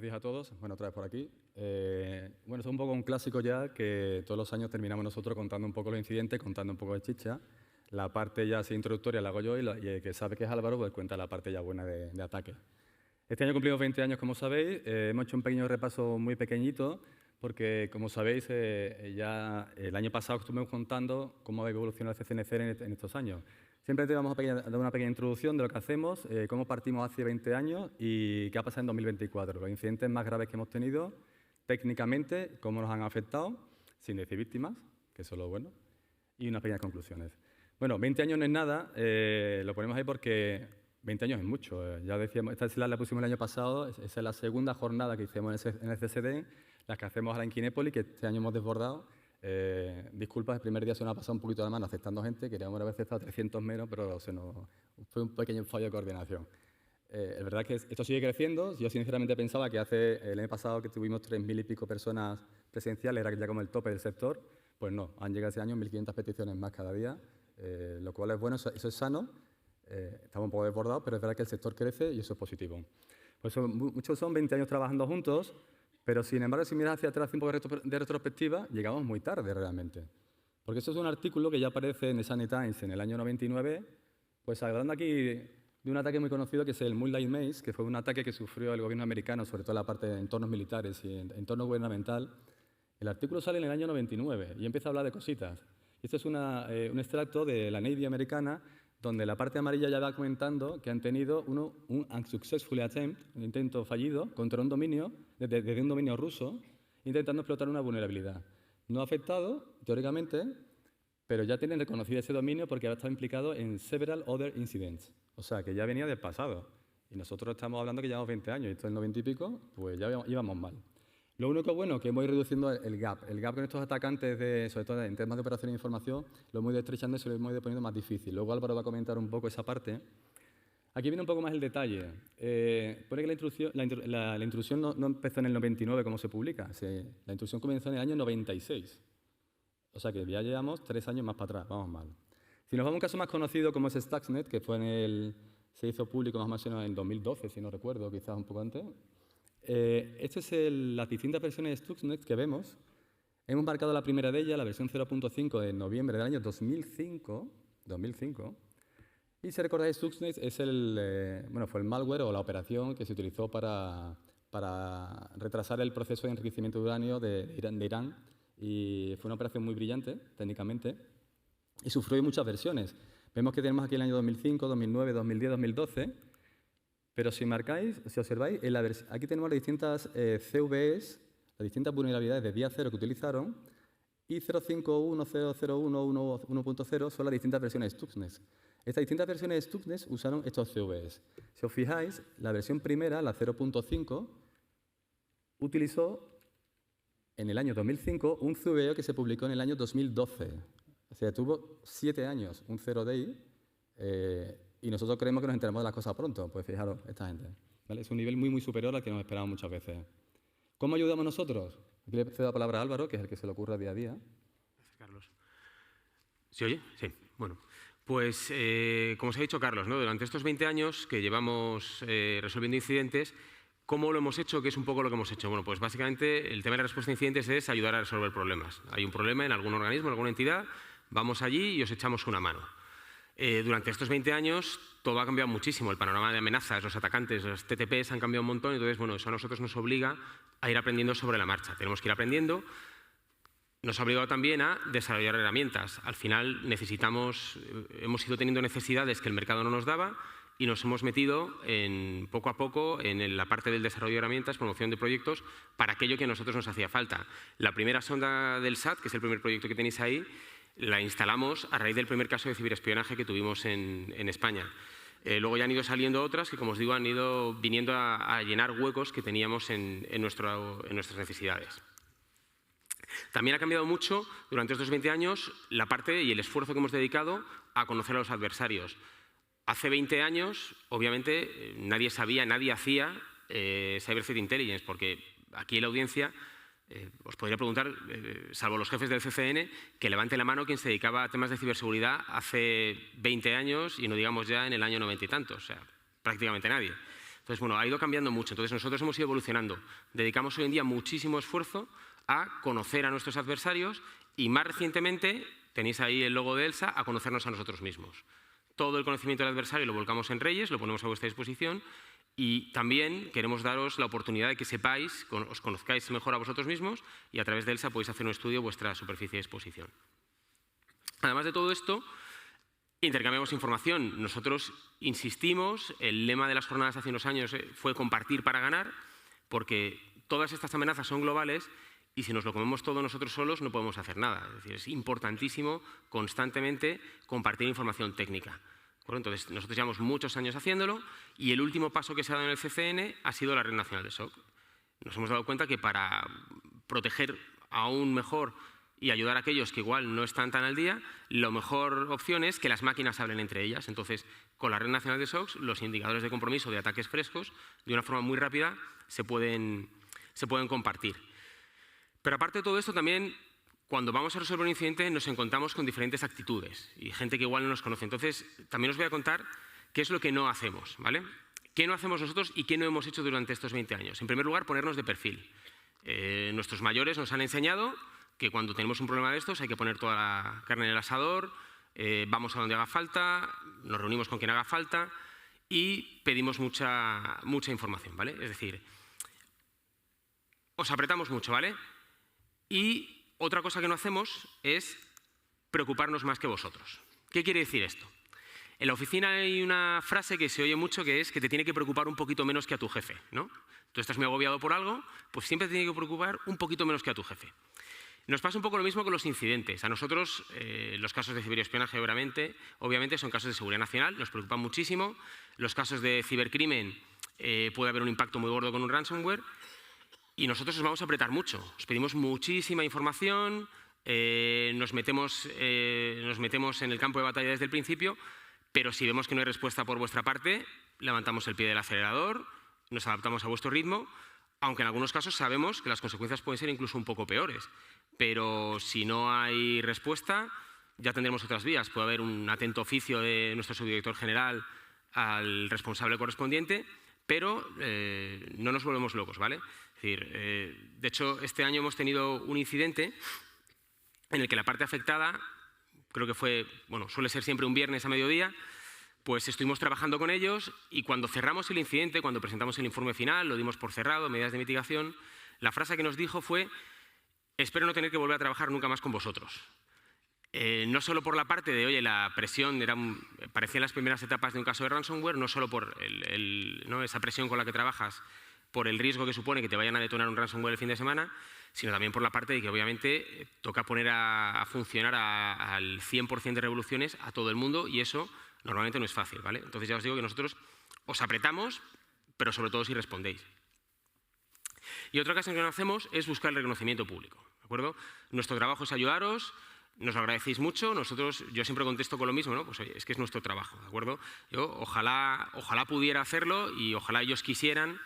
Buenos días a todos. Bueno, otra vez por aquí. Bueno, es un poco un clásico ya que todos los años terminamos nosotros contando un poco los incidentes, contando un poco de chicha. La parte ya así introductoria la hago yo y el que sabe que es Álvaro pues cuenta la parte ya buena de ataque. Este año cumplimos 20 años, como sabéis. Hemos hecho un pequeño repaso muy pequeñito porque, como sabéis, ya el año pasado estuvimos contando cómo ha evolucionado el CCNC en estos años. Siempre te vamos a dar una pequeña introducción de lo que hacemos, cómo partimos hace 20 años y qué ha pasado en 2024. Los incidentes más graves que hemos tenido, técnicamente, cómo nos han afectado, sin decir víctimas, que eso es lo bueno, y unas pequeñas conclusiones. Bueno, 20 años no es nada, lo ponemos ahí porque 20 años es mucho. Ya decíamos, esta la pusimos el año pasado, esa es la segunda jornada que hicimos en el CSD, las que hacemos ahora en Kinépolis, que este año hemos desbordado. Disculpas, el primer día se nos ha pasado un poquito de la mano aceptando gente, queríamos haber aceptado 300 menos, pero fue un pequeño fallo de coordinación. Es verdad que esto sigue creciendo. Yo sinceramente pensaba que el año pasado que tuvimos 3.000 y pico personas presenciales, era ya como el tope del sector. Pues no, han llegado este año 1.500 peticiones más cada día, lo cual es bueno, eso es sano. Estamos un poco desbordados, pero es verdad que el sector crece y eso es positivo. Pues muchos son 20 años trabajando juntos. Pero, sin embargo, si miras hacia atrás un poco de retrospectiva, llegamos muy tarde realmente. Porque eso es un artículo que ya aparece en The Sunday Times en el año 99, pues hablando aquí de un ataque muy conocido que es el Moonlight Maze, que fue un ataque que sufrió el gobierno americano, sobre todo en la parte de entornos militares y entorno gubernamental. El artículo sale en el año 99 y empieza a hablar de cositas. Este es un extracto de la Navy americana, donde la parte amarilla ya va comentando que han tenido un unsuccessful attempt, un intento fallido, contra un dominio, desde un dominio ruso, intentando explotar una vulnerabilidad. No ha afectado, teóricamente, pero ya tienen reconocido ese dominio porque ha estado implicado en several other incidents. O sea, que ya venía del pasado. Y nosotros estamos hablando que llevamos 20 años, y esto es el 90 y pico, pues ya íbamos mal. Lo único bueno es que hemos ido reduciendo el gap. El gap con estos atacantes, sobre todo en temas de operación de información, lo hemos ido estrechando y se lo hemos ido poniendo más difícil. Luego Álvaro va a comentar un poco esa parte. Aquí viene un poco más el detalle. Pone que la intrusión no empezó en el 99 como se publica. La intrusión comenzó en el año 96. O sea que ya llevamos 3 años más para atrás, vamos mal. Si nos vamos a un caso más conocido como es Stuxnet, que se hizo público más o menos en 2012, si no recuerdo, quizás un poco antes. Esta es las distintas versiones de Stuxnet que vemos. Hemos marcado la primera de ellas, la versión 0.5 de noviembre del año 2005. Y si recordáis, Stuxnet fue el malware o la operación que se utilizó para retrasar el proceso de enriquecimiento de uranio de Irán. Y fue una operación muy brillante, técnicamente, y sufrió muchas versiones. Vemos que tenemos aquí el año 2005, 2009, 2010, 2012. Pero si observáis, aquí tenemos las distintas CVEs, las distintas vulnerabilidades de día cero que utilizaron, y 0.5.1, 0.0.1, 1.0 son las distintas versiones de Stuxnet. Estas distintas versiones de Stuxnet usaron estos CVEs. Si os fijáis, la versión primera, la 0.5, utilizó en el año 2005 un CVE que se publicó en el año 2012. O sea, tuvo 7 años, un 0DI, y nosotros creemos que nos enteramos de las cosas pronto. Pues fijaros, esta gente. ¿Vale? Es un nivel muy, muy superior al que nos esperamos muchas veces. ¿Cómo ayudamos nosotros? Aquí le cedo la palabra a Álvaro, que es el que se le ocurre día a día. Gracias, Carlos. ¿Se oye? Sí. Bueno, pues como os ha dicho Carlos, ¿no? Durante estos 20 años que llevamos resolviendo incidentes, ¿cómo lo hemos hecho? ¿Qué es un poco lo que hemos hecho? Bueno, pues básicamente el tema de la respuesta a incidentes es ayudar a resolver problemas. Hay un problema en algún organismo, en alguna entidad, vamos allí y os echamos una mano. Durante estos 20 años todo ha cambiado muchísimo, el panorama de amenazas, los atacantes, los TTPs han cambiado un montón, entonces bueno, eso a nosotros nos obliga a ir aprendiendo sobre la marcha. Tenemos que ir aprendiendo. Nos ha obligado también a desarrollar herramientas. Al final hemos ido teniendo necesidades que el mercado no nos daba y nos hemos metido poco a poco en la parte del desarrollo de herramientas, promoción de proyectos, para aquello que a nosotros nos hacía falta. La primera sonda del SAT, que es el primer proyecto que tenéis ahí, la instalamos a raíz del primer caso de ciberespionaje que tuvimos en España. Luego ya han ido saliendo otras que, como os digo, han ido viniendo a llenar huecos que teníamos en nuestras necesidades. También ha cambiado mucho durante estos 20 años la parte y el esfuerzo que hemos dedicado a conocer a los adversarios. Hace 20 años, obviamente, nadie sabía, nadie hacía Cyber Threat Intelligence, porque aquí en la audiencia os podría preguntar, salvo los jefes del CCN, que levante la mano quien se dedicaba a temas de ciberseguridad hace 20 años y no digamos ya en el año 90 y tantos, o sea, prácticamente nadie. Entonces, bueno, ha ido cambiando mucho. Entonces, nosotros hemos ido evolucionando. Dedicamos hoy en día muchísimo esfuerzo a conocer a nuestros adversarios y, más recientemente, tenéis ahí el logo de Elsa, a conocernos a nosotros mismos. Todo el conocimiento del adversario lo volcamos en Reyes, lo ponemos a vuestra disposición y también queremos daros la oportunidad de que sepáis, os conozcáis mejor a vosotros mismos y a través de Elsa podéis hacer un estudio de vuestra superficie de exposición. Además de todo esto, intercambiamos información. Nosotros insistimos, el lema de las jornadas hace unos años fue compartir para ganar, porque todas estas amenazas son globales y si nos lo comemos todo nosotros solos no podemos hacer nada. Es decir, es importantísimo constantemente compartir información técnica. Entonces, nosotros llevamos muchos años haciéndolo y el último paso que se ha dado en el CCN ha sido la Red Nacional de SOC. Nos hemos dado cuenta que para proteger aún mejor y ayudar a aquellos que igual no están tan al día, la mejor opción es que las máquinas hablen entre ellas. Entonces, con la Red Nacional de SOC, los indicadores de compromiso de ataques frescos, de una forma muy rápida, se pueden compartir. Pero aparte de todo esto, también, cuando vamos a resolver un incidente, nos encontramos con diferentes actitudes y gente que igual no nos conoce. Entonces, también os voy a contar qué es lo que no hacemos, ¿vale? ¿Qué no hacemos nosotros y qué no hemos hecho durante estos 20 años? En primer lugar, ponernos de perfil. Nuestros mayores nos han enseñado que cuando tenemos un problema de estos hay que poner toda la carne en el asador, vamos a donde haga falta, nos reunimos con quien haga falta y pedimos mucha información, ¿vale? Es decir, os apretamos mucho, ¿vale? Y otra cosa que no hacemos es preocuparnos más que vosotros. ¿Qué quiere decir esto? En la oficina hay una frase que se oye mucho que es que te tiene que preocupar un poquito menos que a tu jefe, ¿no? Tú estás muy agobiado por algo, pues siempre te tiene que preocupar un poquito menos que a tu jefe. Nos pasa un poco lo mismo con los incidentes. A nosotros, los casos de ciberespionaje, obviamente, son casos de seguridad nacional, nos preocupan muchísimo. Los casos de cibercrimen puede haber un impacto muy gordo con un ransomware y nosotros os vamos a apretar mucho. Os pedimos muchísima información, nos metemos en el campo de batalla desde el principio, pero si vemos que no hay respuesta por vuestra parte, levantamos el pie del acelerador, nos adaptamos a vuestro ritmo, aunque en algunos casos sabemos que las consecuencias pueden ser incluso un poco peores. Pero si no hay respuesta, ya tendremos otras vías. Puede haber un atento oficio de nuestro subdirector general al responsable correspondiente, pero no nos volvemos locos, ¿vale? Es decir, de hecho, este año hemos tenido un incidente en el que la parte afectada, creo que fue, bueno, suele ser siempre un viernes a mediodía, pues estuvimos trabajando con ellos y cuando cerramos el incidente, cuando presentamos el informe final, lo dimos por cerrado, medidas de mitigación, la frase que nos dijo fue: espero no tener que volver a trabajar nunca más con vosotros. No solo por la parte de, oye, la presión parecía en las primeras etapas de un caso de ransomware, no solo por ¿no? esa presión con la que trabajas, por el riesgo que supone que te vayan a detonar un ransomware el fin de semana, sino también por la parte de que obviamente toca poner a funcionar al 100% de revoluciones a todo el mundo y eso normalmente no es fácil, ¿vale? Entonces ya os digo que nosotros os apretamos, pero sobre todo si respondéis. Y otra cosa que no hacemos es buscar el reconocimiento público, ¿de acuerdo? Nuestro trabajo es ayudaros, nos lo agradecéis mucho, yo siempre contesto con lo mismo, ¿no? Pues oye, es que es nuestro trabajo, ¿de acuerdo? Yo ojalá pudiera hacerlo y ojalá ellos quisieran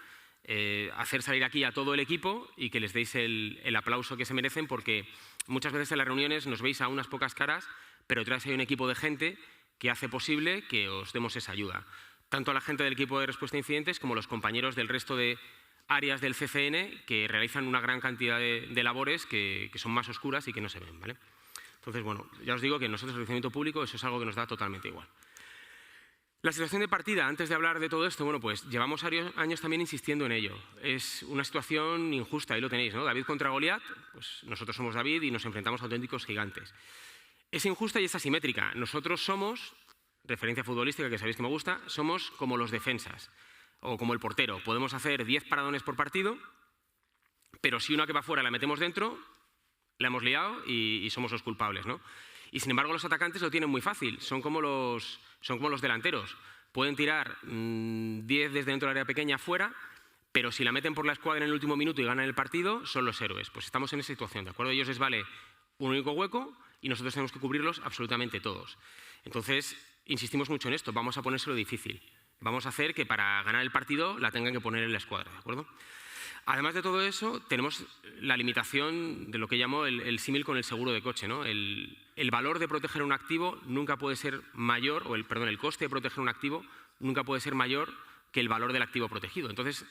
hacer salir aquí a todo el equipo y que les deis el aplauso que se merecen, porque muchas veces en las reuniones nos veis a unas pocas caras, pero detrás hay un equipo de gente que hace posible que os demos esa ayuda. Tanto a la gente del equipo de respuesta a incidentes como los compañeros del resto de áreas del CCN que realizan una gran cantidad de labores que son más oscuras y que no se ven, ¿vale? Entonces, bueno, ya os digo que nosotros el reconocimiento público eso es algo que nos da totalmente igual. La situación de partida, antes de hablar de todo esto, bueno, pues llevamos años también insistiendo en ello. Es una situación injusta, ahí lo tenéis, ¿no? David contra Goliat, pues nosotros somos David y nos enfrentamos a auténticos gigantes. Es injusta y es asimétrica. Nosotros somos, referencia futbolística que sabéis que me gusta, somos como los defensas o como el portero. Podemos hacer 10 paradones por partido, pero si una que va fuera la metemos dentro, la hemos liado y somos los culpables, ¿no? Y sin embargo los atacantes lo tienen muy fácil, son como los delanteros. Pueden tirar 10 desde dentro del área pequeña fuera, pero si la meten por la escuadra en el último minuto y ganan el partido, son los héroes. Pues estamos en esa situación, ¿de acuerdo? A ellos les vale un único hueco y nosotros tenemos que cubrirlos absolutamente todos. Entonces, insistimos mucho en esto, vamos a ponérselo difícil. Vamos a hacer que para ganar el partido la tengan que poner en la escuadra, ¿de acuerdo? Además de todo eso, tenemos la limitación de lo que llamo el símil con el seguro de coche, ¿no? El valor de proteger un activo nunca puede ser mayor, el coste de proteger un activo nunca puede ser mayor que el valor del activo protegido. Entonces,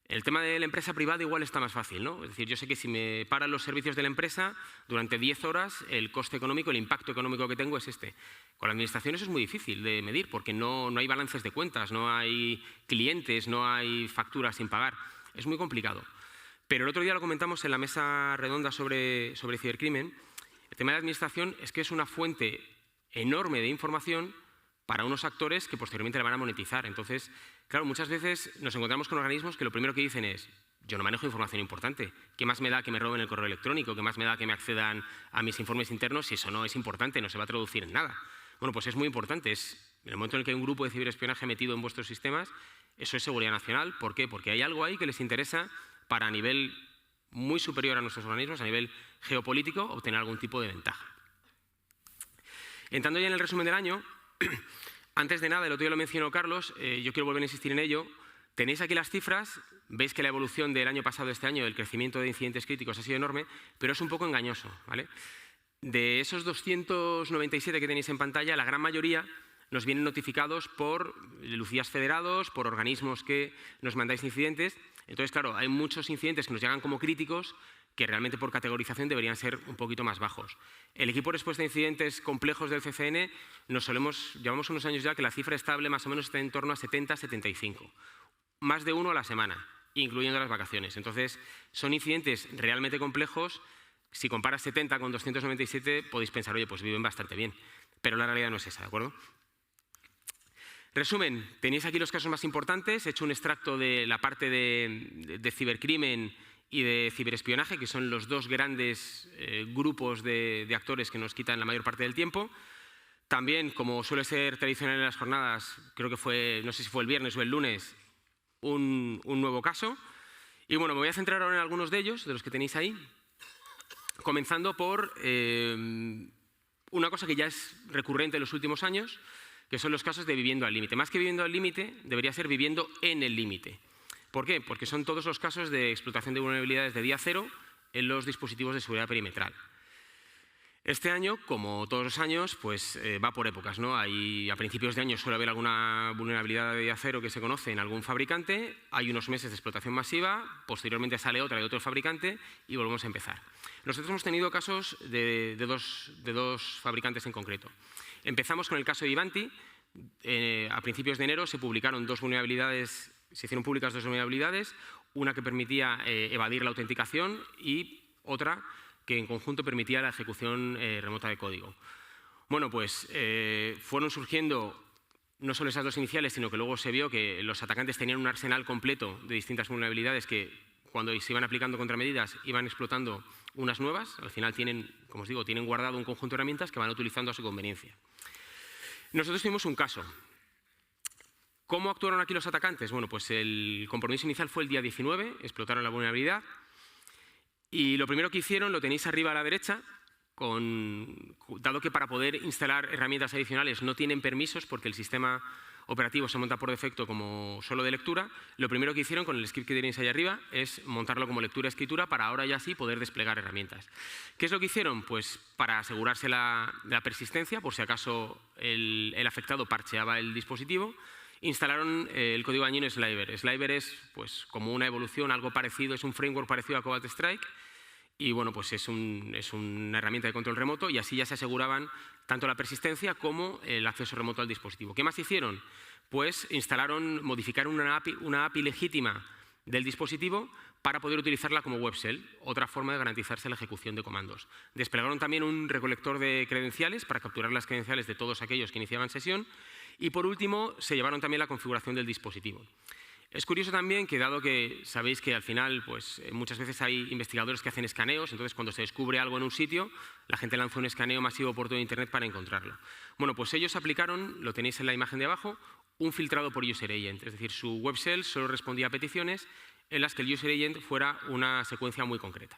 el tema de la empresa privada igual está más fácil, ¿no? Es decir, yo sé que si me paran los servicios de la empresa, durante 10 horas el coste económico, el impacto económico que tengo es este. Con la administración eso es muy difícil de medir porque no hay balances de cuentas, no hay clientes, no hay facturas sin pagar. Es muy complicado. Pero el otro día lo comentamos en la mesa redonda sobre cibercrimen. El tema de la administración es que es una fuente enorme de información para unos actores que posteriormente la van a monetizar. Entonces, claro, muchas veces nos encontramos con organismos que lo primero que dicen es: yo no manejo información importante, ¿qué más me da que me roben el correo electrónico? ¿Qué más me da que me accedan a mis informes internos si eso no es importante, no se va a traducir en nada? Bueno, pues es muy importante. En el momento en el que hay un grupo de ciberespionaje metido en vuestros sistemas, eso es seguridad nacional. ¿Por qué? Porque hay algo ahí que les interesa para, a nivel muy superior a nuestros organismos, a nivel geopolítico, obtener algún tipo de ventaja. Entrando ya en el resumen del año, antes de nada, el otro día lo mencionó Carlos, yo quiero volver a insistir en ello. Tenéis aquí las cifras, veis que la evolución del año pasado a este año, el crecimiento de incidentes críticos ha sido enorme, pero es un poco engañoso, ¿vale? De esos 297 que tenéis en pantalla, la gran mayoría nos vienen notificados por Lucías federados, por organismos que nos mandáis incidentes. Entonces, claro, hay muchos incidentes que nos llegan como críticos que realmente por categorización deberían ser un poquito más bajos. El equipo de respuesta a incidentes complejos del CCN llevamos unos años ya que la cifra estable más o menos está en torno a 70-75. Más de uno a la semana, incluyendo las vacaciones. Entonces, son incidentes realmente complejos. Si comparas 70 con 297, podéis pensar, oye, pues viven bastante bien. Pero la realidad no es esa, ¿de acuerdo? Resumen, tenéis aquí los casos más importantes. He hecho un extracto de la parte de cibercrimen y de ciberespionaje, que son los dos grandes grupos de actores que nos quitan la mayor parte del tiempo. También, como suele ser tradicional en las jornadas, creo que fue, no sé si fue el viernes o el lunes, un nuevo caso. Y bueno, me voy a centrar ahora en algunos de ellos, de los que tenéis ahí, comenzando por una cosa que ya es recurrente en los últimos años, que son los casos de viviendo al límite. Más que viviendo al límite, debería ser viviendo en el límite. ¿Por qué? Porque son todos los casos de explotación de vulnerabilidades de día cero en los dispositivos de seguridad perimetral. Este año, como todos los años, pues va por épocas, ¿no? A principios de año suele haber alguna vulnerabilidad de día cero que se conoce en algún fabricante, hay unos meses de explotación masiva, posteriormente sale otra de otro fabricante y volvemos a empezar. Nosotros hemos tenido casos de dos fabricantes en concreto. Empezamos con el caso de Ivanti. A principios de enero se publicaron se hicieron públicas dos vulnerabilidades, una que permitía evadir la autenticación y otra que en conjunto permitía la ejecución remota de código. Bueno, pues fueron surgiendo no solo esas dos iniciales, sino que luego se vio que los atacantes tenían un arsenal completo de distintas vulnerabilidades que cuando se iban aplicando contramedidas iban explotando unas nuevas. Al final tienen, como os digo, tienen guardado un conjunto de herramientas que van utilizando a su conveniencia. Nosotros tuvimos un caso. ¿Cómo actuaron aquí los atacantes? Bueno, pues el compromiso inicial fue el día 19, explotaron la vulnerabilidad y lo primero que hicieron, lo tenéis arriba a la derecha, dado que para poder instalar herramientas adicionales no tienen permisos porque el sistema operativo se monta por defecto como solo de lectura, lo primero que hicieron con el script que tenéis ahí arriba es montarlo como lectura-escritura para ahora ya sí poder desplegar herramientas. ¿Qué es lo que hicieron? Pues para asegurarse la persistencia, por si acaso el afectado parcheaba el dispositivo, instalaron el código dañino Sliver. Sliver es pues, como una evolución, algo parecido, es un framework parecido a Cobalt Strike y bueno, pues es una herramienta de control remoto y así ya se aseguraban tanto la persistencia como el acceso remoto al dispositivo. ¿Qué más hicieron? Pues modificaron una API legítima del dispositivo para poder utilizarla como web shell, otra forma de garantizarse la ejecución de comandos. Desplegaron también un recolector de credenciales para capturar las credenciales de todos aquellos que iniciaban sesión. Y por último, se llevaron también la configuración del dispositivo. Es curioso también que, dado que sabéis que al final pues, muchas veces hay investigadores que hacen escaneos, entonces cuando se descubre algo en un sitio, la gente lanza un escaneo masivo por todo Internet para encontrarlo. Bueno, pues ellos aplicaron, lo tenéis en la imagen de abajo, un filtrado por user agent, es decir, su web shell solo respondía a peticiones en las que el user agent fuera una secuencia muy concreta.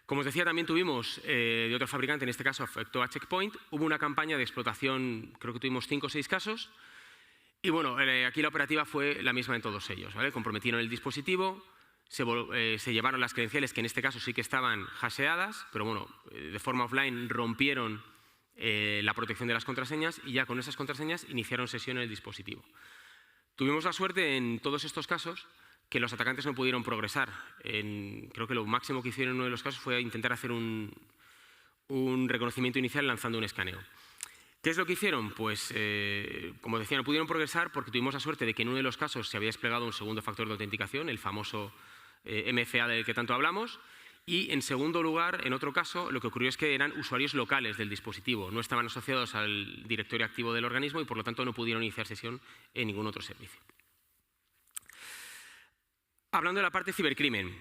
Como os decía, también tuvimos de otro fabricante, en este caso afectó a Checkpoint, hubo una campaña de explotación, creo que tuvimos 5 o 6 casos, y bueno, aquí la operativa fue la misma en todos ellos, ¿vale? Comprometieron el dispositivo, se llevaron las credenciales, que en este caso sí que estaban hasheadas, pero bueno, de forma offline rompieron la protección de las contraseñas y ya con esas contraseñas iniciaron sesión en el dispositivo. Tuvimos la suerte en todos estos casos que los atacantes no pudieron progresar. Creo que lo máximo que hicieron en uno de los casos fue intentar hacer un reconocimiento inicial lanzando un escaneo. ¿Qué es lo que hicieron? Pues, como decía, no pudieron progresar porque tuvimos la suerte de que en uno de los casos se había desplegado un segundo factor de autenticación, el famoso MFA del que tanto hablamos, y en segundo lugar, en otro caso, lo que ocurrió es que eran usuarios locales del dispositivo, no estaban asociados al directorio activo del organismo y por lo tanto no pudieron iniciar sesión en ningún otro servicio. Hablando de la parte cibercrimen.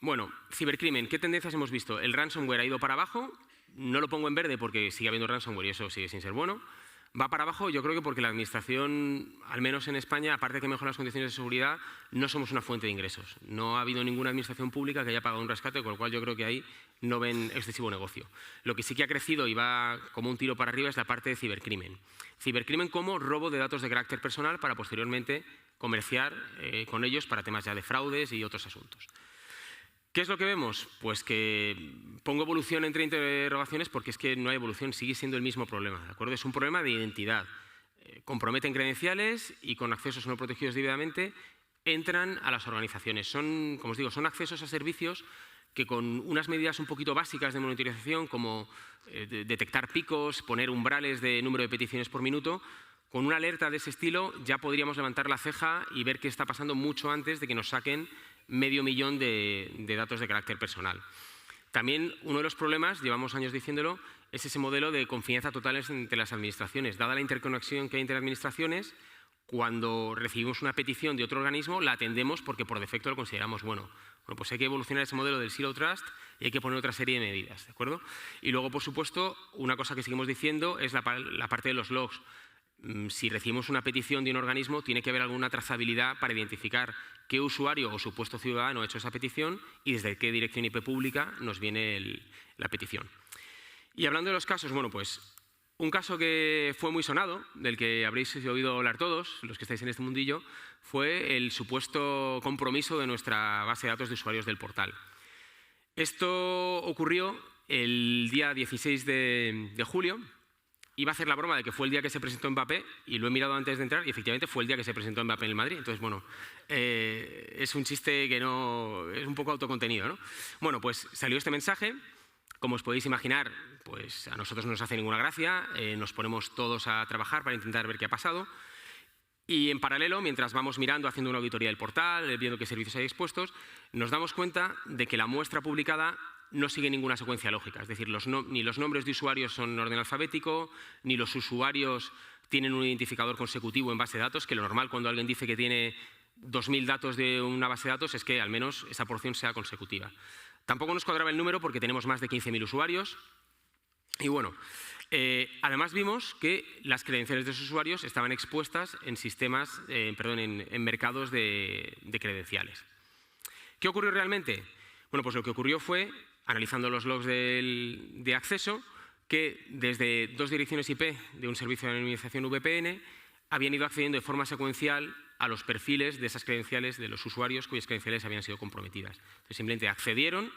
Bueno, cibercrimen, ¿qué tendencias hemos visto? El ransomware ha ido para abajo, no lo pongo en verde porque sigue habiendo ransomware y eso sigue sin ser bueno. Va para abajo, yo creo que porque la administración, al menos en España, aparte de que mejora las condiciones de seguridad, no somos una fuente de ingresos. No ha habido ninguna administración pública que haya pagado un rescate, con lo cual yo creo que ahí no ven excesivo negocio. Lo que sí que ha crecido y va como un tiro para arriba es la parte de cibercrimen. Cibercrimen como robo de datos de carácter personal para posteriormente comerciar con ellos para temas ya de fraudes y otros asuntos. ¿Qué es lo que vemos? Pues que pongo evolución entre interrogaciones porque es que no hay evolución, sigue siendo el mismo problema, ¿de acuerdo? Es un problema de identidad. Comprometen credenciales y con accesos no protegidos debidamente entran a las organizaciones. Son, como os digo, son accesos a servicios que con unas medidas un poquito básicas de monitorización como detectar picos, poner umbrales de número de peticiones por minuto, con una alerta de ese estilo ya podríamos levantar la ceja y ver qué está pasando mucho antes de que nos saquen 500.000 de datos de carácter personal. También uno de los problemas, llevamos años diciéndolo, es ese modelo de confianza total entre las administraciones. Dada la interconexión que hay entre administraciones, cuando recibimos una petición de otro organismo, la atendemos porque por defecto lo consideramos bueno. Bueno, pues hay que evolucionar ese modelo del Zero Trust y hay que poner otra serie de medidas, ¿de acuerdo? Y luego, por supuesto, una cosa que seguimos diciendo es la parte de los logs. Si recibimos una petición de un organismo, tiene que haber alguna trazabilidad para identificar qué usuario o supuesto ciudadano ha hecho esa petición y desde qué dirección IP pública nos viene la petición. Y hablando de los casos, bueno, pues un caso que fue muy sonado, del que habréis oído hablar todos, los que estáis en este mundillo, fue el supuesto compromiso de nuestra base de datos de usuarios del portal. Esto ocurrió el día 16 de julio. Iba a hacer la broma de que fue el día que se presentó Mbappé y lo he mirado antes de entrar y efectivamente fue el día que se presentó Mbappé en el Madrid. Entonces, bueno, es un chiste que no es un poco autocontenido, ¿no? Bueno, pues salió este mensaje. Como os podéis imaginar, pues a nosotros no nos hace ninguna gracia. Nos ponemos todos a trabajar para intentar ver qué ha pasado. Y en paralelo, mientras vamos mirando, haciendo una auditoría del portal, viendo qué servicios hay expuestos, nos damos cuenta de que la muestra publicada no sigue ninguna secuencia lógica. Es decir, ni los nombres de usuarios son en orden alfabético, ni los usuarios tienen un identificador consecutivo en base de datos, que lo normal cuando alguien dice que tiene 2.000 datos de una base de datos es que al menos esa porción sea consecutiva. Tampoco nos cuadraba el número porque tenemos más de 15.000 usuarios. Y bueno, además vimos que las credenciales de esos usuarios estaban expuestas en sistemas, en mercados de credenciales. ¿Qué ocurrió realmente? Bueno, pues lo que ocurrió fue, analizando los logs de acceso, que desde 2 direcciones IP de un servicio de anonimización VPN habían ido accediendo de forma secuencial a los perfiles de esas credenciales de los usuarios cuyas credenciales habían sido comprometidas. Entonces, simplemente accedieron,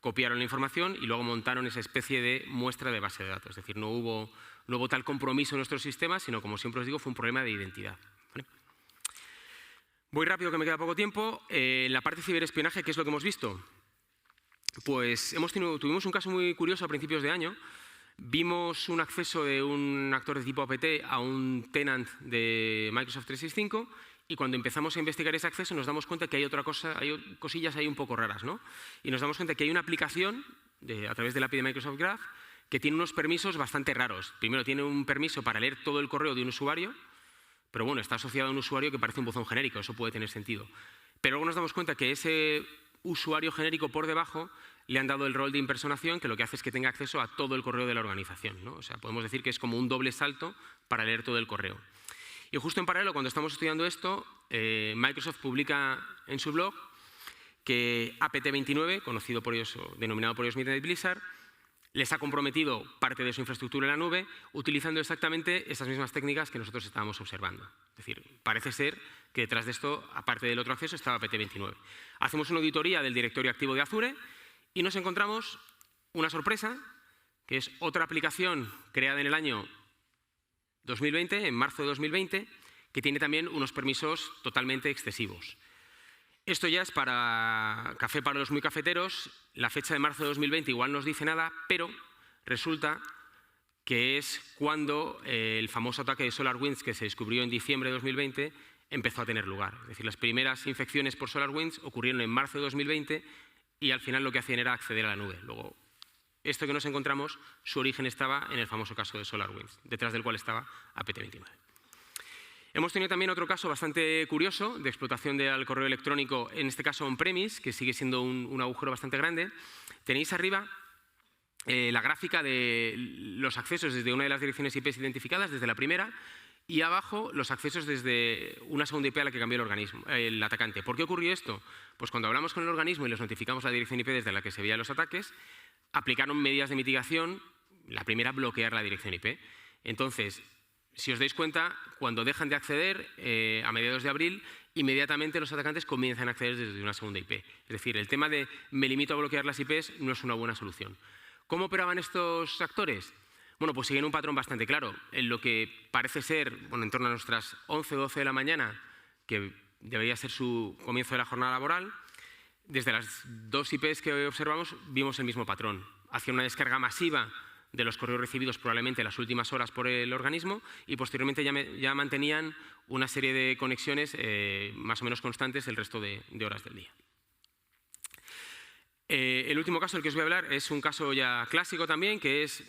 copiaron la información y luego montaron esa especie de muestra de base de datos. Es decir, no hubo tal compromiso en nuestros sistemas, sino, como siempre os digo, fue un problema de identidad. ¿Vale? Voy rápido, que me queda poco tiempo. En la parte de ciberespionaje, ¿qué es lo que hemos visto? Pues tuvimos un caso muy curioso a principios de año. Vimos un acceso de un actor de tipo APT a un tenant de Microsoft 365 y cuando empezamos a investigar ese acceso nos damos cuenta que hay otra cosa, hay cosillas ahí un poco raras, ¿no? Y nos damos cuenta que hay una aplicación a través de la API de Microsoft Graph que tiene unos permisos bastante raros. Primero, tiene un permiso para leer todo el correo de un usuario, pero bueno, está asociado a un usuario que parece un buzón genérico, eso puede tener sentido. Pero luego nos damos cuenta que ese usuario genérico por debajo le han dado el rol de impersonación que lo que hace es que tenga acceso a todo el correo de la organización, ¿no? O sea, podemos decir que es como un doble salto para leer todo el correo. Y justo en paralelo, cuando estamos estudiando esto, Microsoft publica en su blog que APT29, conocido por ellos, denominado por ellos Midnight Blizzard, les ha comprometido parte de su infraestructura en la nube utilizando exactamente esas mismas técnicas que nosotros estábamos observando. Es decir, parece ser que detrás de esto, aparte del otro acceso, estaba APT29. Hacemos una auditoría del directorio activo de Azure y nos encontramos una sorpresa, que es otra aplicación creada en el año 2020, en marzo de 2020, que tiene también unos permisos totalmente excesivos. Esto ya es para café para los muy cafeteros. La fecha de marzo de 2020 igual no nos dice nada, pero resulta que es cuando el famoso ataque de SolarWinds, que se descubrió en diciembre de 2020, empezó a tener lugar. Es decir, las primeras infecciones por SolarWinds ocurrieron en marzo de 2020 y al final lo que hacían era acceder a la nube. Luego, esto que nos encontramos, su origen estaba en el famoso caso de SolarWinds, detrás del cual estaba apt29. Hemos tenido también otro caso bastante curioso de explotación del correo electrónico, en este caso on-premise, que sigue siendo un agujero bastante grande. Tenéis arriba la gráfica de los accesos desde una de las direcciones IP identificadas, desde la primera, y abajo los accesos desde una segunda IP a la que cambió el atacante. ¿Por qué ocurrió esto? Pues cuando hablamos con el organismo y les notificamos la dirección IP desde la que se veían los ataques, aplicaron medidas de mitigación. La primera, bloquear la dirección IP. Entonces, si os dais cuenta, cuando dejan de acceder a mediados de abril, inmediatamente los atacantes comienzan a acceder desde una segunda IP. Es decir, el tema de me limito a bloquear las IPs no es una buena solución. ¿Cómo operaban estos actores? Bueno, pues siguen un patrón bastante claro. En lo que parece ser, en torno a nuestras 11 o 12 de la mañana, que debería ser su comienzo de la jornada laboral, desde las dos IPs que observamos vimos el mismo patrón. Hacía una descarga masiva de los correos recibidos probablemente en las últimas horas por el organismo y posteriormente ya mantenían una serie de conexiones más o menos constantes el resto de horas del día. El último caso del que os voy a hablar es un caso ya clásico también, que es,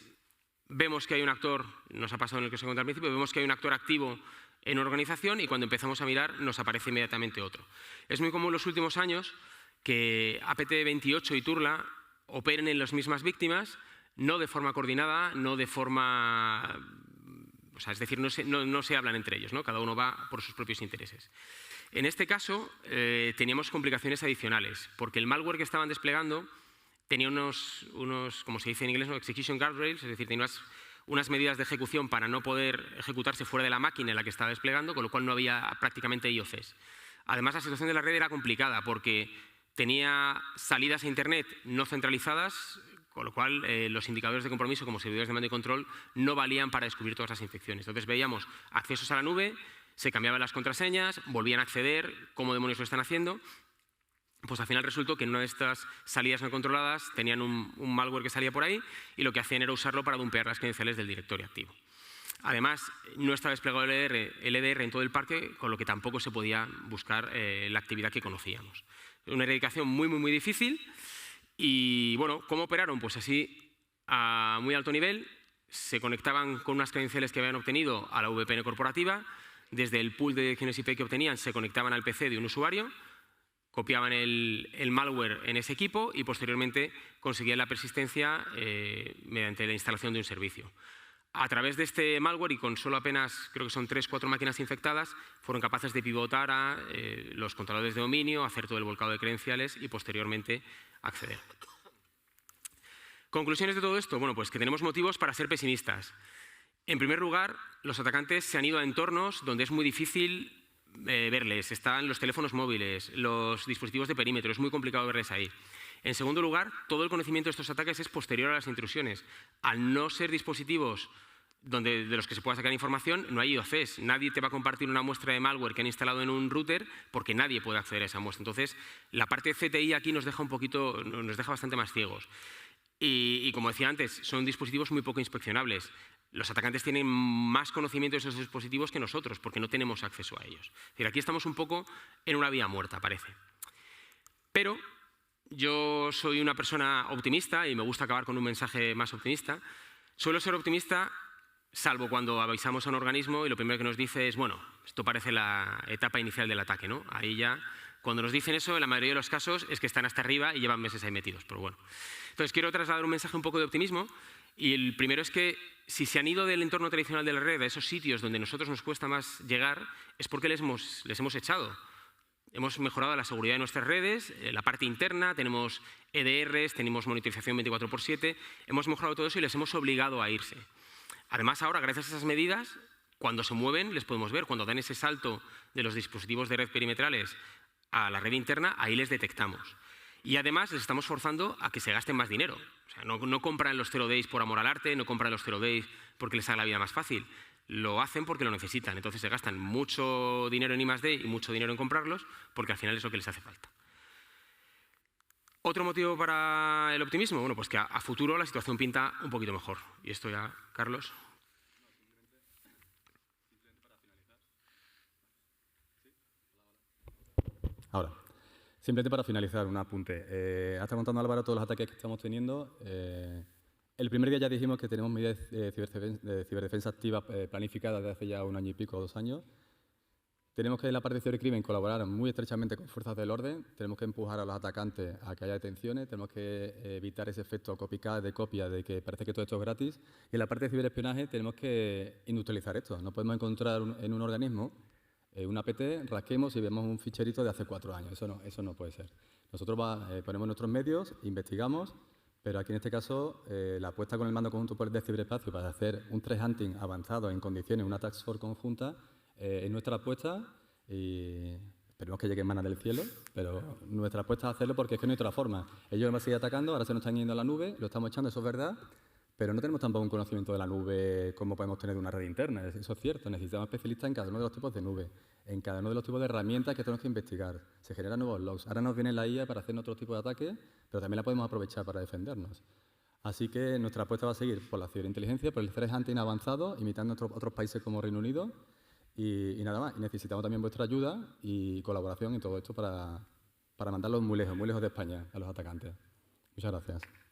vemos que hay un actor, nos ha pasado en el que os he contado al principio, vemos que hay un actor activo en una organización y cuando empezamos a mirar nos aparece inmediatamente otro. Es muy común en los últimos años que apt28 y Turla operen en las mismas víctimas, no de forma coordinada, no de forma... es decir, no se hablan entre ellos, ¿no? Cada uno va por sus propios intereses. En este caso, teníamos complicaciones adicionales, porque el malware que estaban desplegando tenía unos como se dice en inglés, ¿no? Execution guardrails, es decir, tenía unas medidas de ejecución para no poder ejecutarse fuera de la máquina en la que estaba desplegando, con lo cual no había prácticamente IOCs. Además, la situación de la red era complicada, porque tenía salidas a Internet no centralizadas, con lo cual los indicadores de compromiso como servidores de mando y control no valían para descubrir todas las infecciones. Entonces veíamos accesos a la nube, se cambiaban las contraseñas, volvían a acceder, ¿cómo demonios lo están haciendo? Pues al final resultó que en una de estas salidas no controladas tenían un malware que salía por ahí y lo que hacían era usarlo para dumpear las credenciales del directorio activo. Además, no estaba desplegado el EDR en todo el parque, con lo que tampoco se podía buscar la actividad que conocíamos. Una erradicación muy difícil. Y bueno, ¿cómo operaron? Pues así, a muy alto nivel, se conectaban con unas credenciales que habían obtenido a la VPN corporativa, desde el pool de direcciones IP que obtenían se conectaban al PC de un usuario, copiaban el malware en ese equipo y posteriormente conseguían la persistencia mediante la instalación de un servicio. A través de este malware y con solo apenas, creo que son 3 o 4 máquinas infectadas, fueron capaces de pivotar a los controladores de dominio, hacer todo el volcado de credenciales y posteriormente acceder. ¿Conclusiones de todo esto? Bueno, pues que tenemos motivos para ser pesimistas. En primer lugar, los atacantes se han ido a entornos donde es muy difícil verles. Están los teléfonos móviles, los dispositivos de perímetro, es muy complicado verles ahí. En segundo lugar, todo el conocimiento de estos ataques es posterior a las intrusiones. Al no ser dispositivos de los que se pueda sacar información, no hay IOCs. Nadie te va a compartir una muestra de malware que han instalado en un router porque nadie puede acceder a esa muestra. Entonces, la parte de CTI aquí nos deja bastante más ciegos. Y como decía antes, son dispositivos muy poco inspeccionables. Los atacantes tienen más conocimiento de esos dispositivos que nosotros porque no tenemos acceso a ellos. Es decir, aquí estamos un poco en una vía muerta, parece. Pero yo soy una persona optimista y me gusta acabar con un mensaje más optimista. Suelo ser optimista salvo cuando avisamos a un organismo y lo primero que nos dice es, bueno, esto parece la etapa inicial del ataque, ¿no? Ahí ya, cuando nos dicen eso, en la mayoría de los casos es que están hasta arriba y llevan meses ahí metidos, pero bueno. Entonces, quiero trasladar un mensaje un poco de optimismo y el primero es que si se han ido del entorno tradicional de la red a esos sitios donde a nosotros nos cuesta más llegar, es porque les hemos echado. Hemos mejorado la seguridad de nuestras redes, la parte interna, tenemos EDRs, tenemos monitorización 24/7, hemos mejorado todo eso y les hemos obligado a irse. Además, ahora, gracias a esas medidas, cuando se mueven les podemos ver, cuando dan ese salto de los dispositivos de red perimetrales a la red interna, ahí les detectamos. Y además les estamos forzando a que se gasten más dinero. O sea, no compran los 0 days por amor al arte, no compran los 0 days porque les haga la vida más fácil. lo hacen porque lo necesitan. Entonces se gastan mucho dinero en I+D y mucho dinero en comprarlos porque al final es lo que les hace falta. ¿Otro motivo para el optimismo? Bueno, pues que a futuro la situación pinta un poquito mejor. Y esto ya, Carlos. Ahora, simplemente para finalizar, un apunte. Ha estado contando Álvaro todos los ataques que estamos teniendo. El primer día ya dijimos que tenemos medidas de ciberdefensa activa planificadas desde hace ya 1 año y pico, 2 años. Tenemos que en la parte de cibercrimen colaborar muy estrechamente con fuerzas del orden, tenemos que empujar a los atacantes a que haya detenciones, tenemos que evitar ese efecto copycat de copia de que parece que todo esto es gratis. Y en la parte de ciberespionaje tenemos que industrializar esto. No podemos encontrar en un organismo un APT, rasquemos y vemos un ficherito de hace 4 años. Eso no puede ser. Nosotros ponemos nuestros medios, investigamos, pero aquí en este caso la apuesta con el Mando Conjunto de Ciberespacio para hacer un threat hunting avanzado en condiciones, una task force conjunta, es nuestra apuesta y esperemos que lleguen manas del cielo, pero nuestra apuesta es hacerlo porque es que no hay otra forma. Ellos van a seguir atacando, ahora se nos están yendo a la nube, lo estamos echando, eso es verdad, pero no tenemos tampoco un conocimiento de la nube como podemos tener de una red interna. Eso es cierto, necesitamos especialistas en cada uno de los tipos de nube, en cada uno de los tipos de herramientas que tenemos que investigar. Se generan nuevos logs. Ahora nos viene la IA para hacer otro tipo de ataques, pero también la podemos aprovechar para defendernos. Así que nuestra apuesta va a seguir por la ciberinteligencia, por el threat hunting avanzado, imitando otros países como Reino Unido. Y nada más, y necesitamos también vuestra ayuda y colaboración en todo esto para mandarlos muy lejos de España a los atacantes. Muchas gracias.